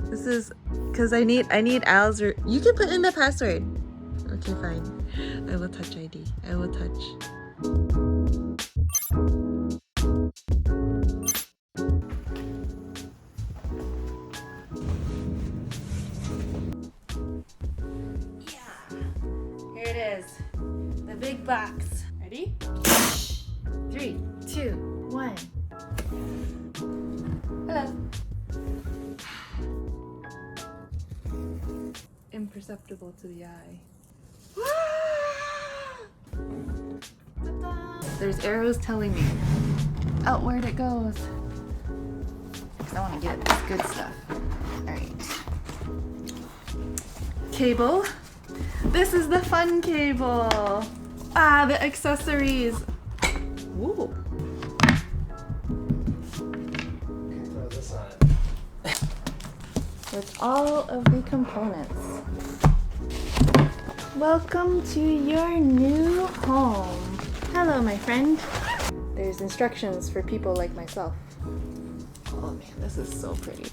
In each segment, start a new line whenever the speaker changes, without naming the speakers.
This is because I need Al's. You can put in the password. Okay, fine. I will touch ID. I will touch. Here it is. The big box. Ready? 3, 2, 1. Hello. Imperceptible to the eye. There's arrows telling me outward it goes. Because I want to get this good stuff. Alright. Cable. This is the fun cable. Ah, the accessories. Ooh.
Throw this on it.
With all of the components. Welcome to your new home. Hello, my friend. There's instructions for people like myself. Oh man, this is so pretty.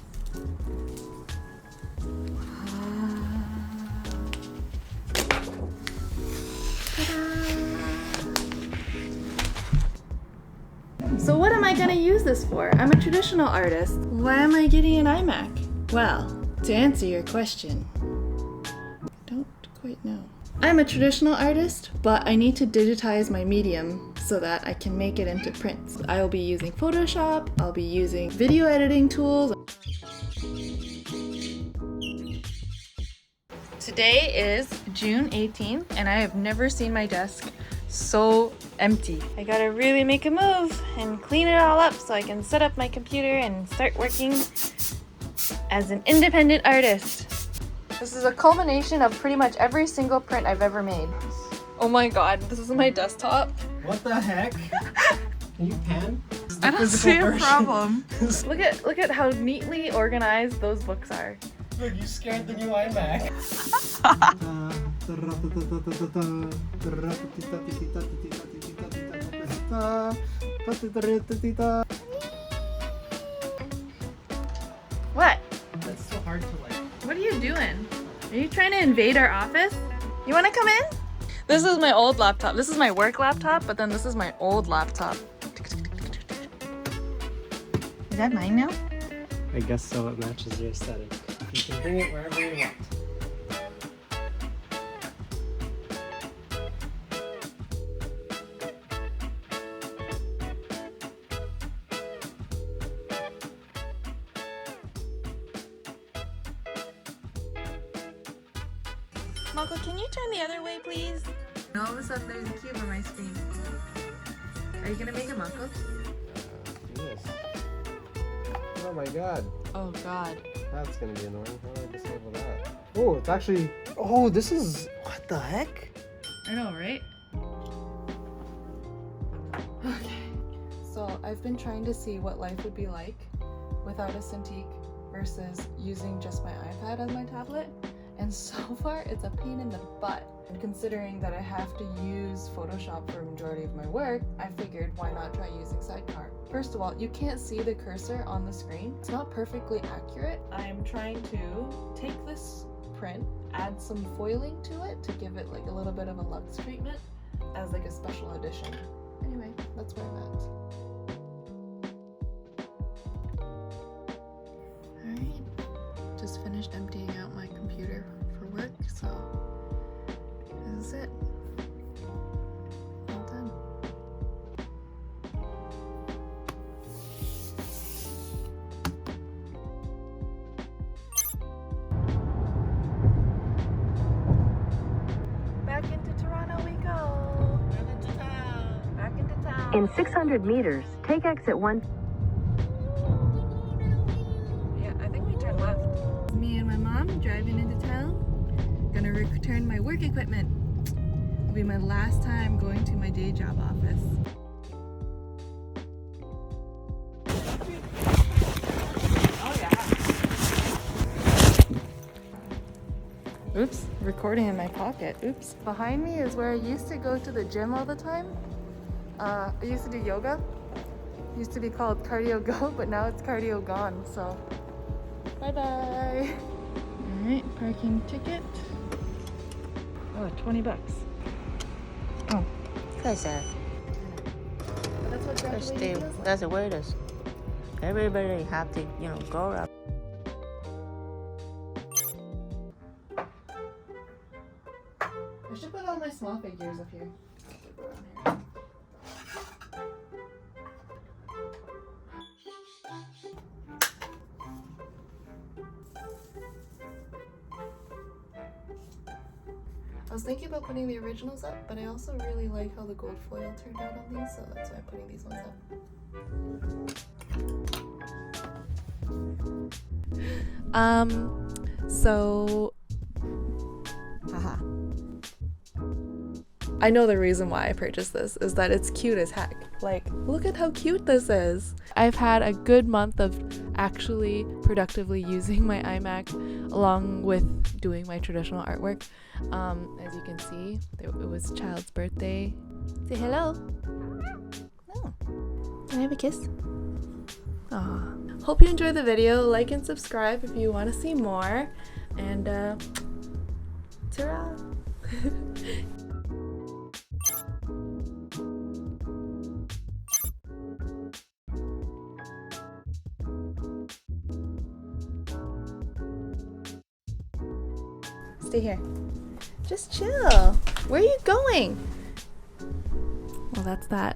So what am I gonna use this for? I'm a traditional artist. Why am I getting an iMac? Well, to answer your question, I don't quite know. I'm a traditional artist, but I need to digitize my medium so that I can make it into print. I will be using Photoshop, I'll be using video editing tools. Today is June 18th and I have never seen my desk so empty. I gotta really make a move and clean it all up so I can set up my computer and start working as an independent artist. This is a culmination of pretty much every single print I've ever made. Oh my god, this is my desktop.
What the heck? Can you pan?
I don't see a problem. Look at how neatly organized those books are.
Look, you scared the new iMac.
What?
That's so hard to like.
What are you doing? Are you trying to invade our office? You want to come in? This is my old laptop. This is my work laptop, but then this is my old laptop. Is that mine now?
I guess so, it matches your aesthetic. You can bring it wherever you want.
Mako, can you turn the other way, please? And all of a sudden, there's a cube on my screen. Are you gonna make a Mako?
Yes. Oh my god.
Oh god.
That's gonna be annoying. How do I disable that? Oh, it's actually. Oh, this is. What the heck?
I know, right? Okay. So I've been trying to see what life would be like without a Cintiq versus using just my iPad as my tablet. And so far, it's a pain in the butt. And considering that I have to use Photoshop for a majority of my work, I figured why not try using Sidecar. First of all, you can't see the cursor on the screen. It's not perfectly accurate. I'm trying to take this print, add some foiling to it to give it like a little bit of a luxe treatment as like a special edition. Anyway, that's where I'm at. Alright, just finished emptying out my computer for work, so this is it. All done. Back into Toronto we go. Back into town. Back into town.
In 600 meters, take exit 1.
Yeah, I think we turned left. Me and my mom driving into town. Gonna return my work equipment. It'll be my last time going to my day job office. Oh yeah. Oops, recording in my pocket. Oops. Behind me is where I used to go to the gym all the time. I used to do yoga. It used to be called Cardio Go, but now it's Cardio Gone, so Bye-bye. Alright, parking ticket. Oh, 20 bucks. Oh.
That's it.
But that's what graduating feels like.
That's the way it is. Everybody have to, grow up.
I should put all my small figures up here. I was thinking about putting the originals up, but I also really like how the gold foil turned out on these, so that's why I'm putting these ones up. So haha. I know the reason why I purchased this is that it's cute as heck. Like, look at how cute this is. I've had a good month of actually productively using my iMac along with doing my traditional artwork. As you can see, it was child's birthday. Say hello. Oh, can I have a kiss? Aw. Hope you enjoyed the video. Like and subscribe if you want to see more. And ta-ra! Stay here. Just chill. Where are you going? Well, that's that.